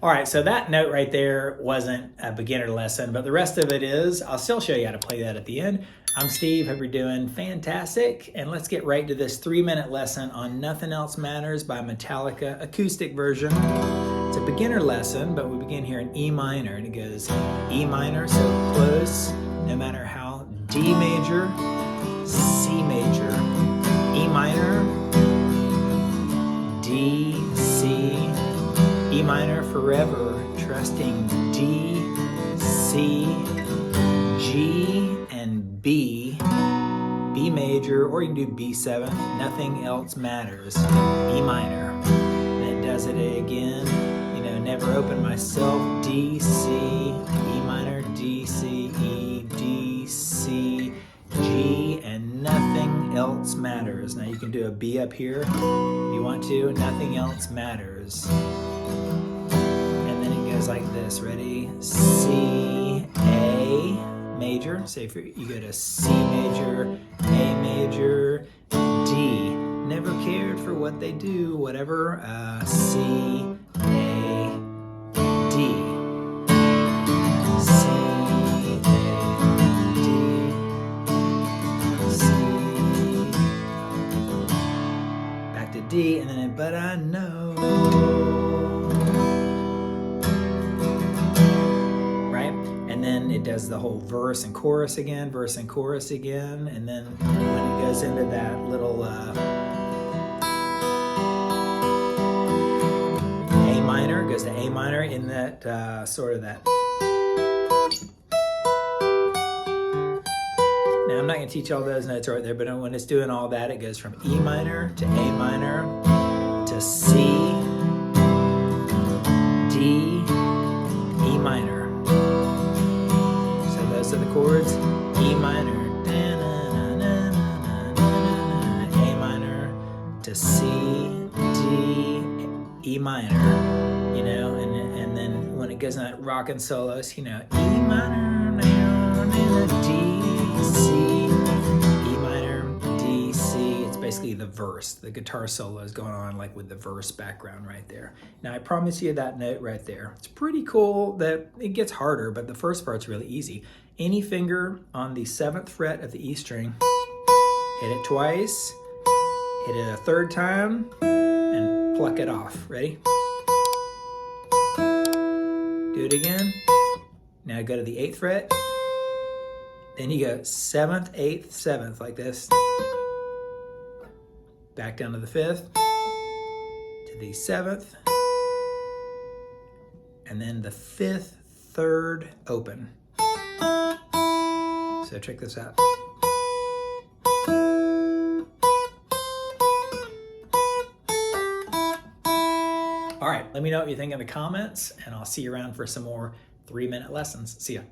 All right, so that note right there wasn't a beginner lesson, but the rest of it is. I'll still show you how to play that at the end. I'm Steve, hope you're doing fantastic, and let's get right to this 3-minute lesson on Nothing Else Matters by Metallica, acoustic version. It's a beginner lesson, but we begin here in E minor, and it goes E minor, so close, no matter how, D major, C major, E minor, D, C, E minor forever, trusting D, C, G, and B, B major, or you can do B7, nothing else matters, E minor. And it does it again, you know, never open myself, D, C, E minor, D, C, E, D, C, G, and nothing else matters. Now you can do a B up here if you want to, nothing else matters. And then it goes like this, ready? C, A major, say if you go to C major, A major, D, never cared for what they do, whatever, C, A, D, C, A, D, C, back to D, and then but I know. And then it does the whole verse and chorus again, and then when it goes into that little A minor, goes to A minor in that sort of that. Now I'm not going to teach all those notes right there, but when it's doing all that, it goes from E minor to A minor to C, D, E minor. Those are the chords, E minor, A minor, to C, D, E minor, you know, and then when it goes in that rockin' solos, you know, E minor, D, C, E minor, D, C, it's basically the verse, the guitar solo is going on like with the verse background right there. Now I promise you that note right there, it's pretty cool that it gets harder, but the first part's really easy. Any finger on the 7th fret of the E string, hit it twice, hit it a third time, and pluck it off. Ready? Do it again. Now go to the 8th fret. Then you go 7th, 8th, 7th, like this. Back down to the 5th, to the 7th, and then the 5th, 3rd, open. So check this out. All right, let me know what you think in the comments, and I'll see you around for some more 3-minute lessons. See ya.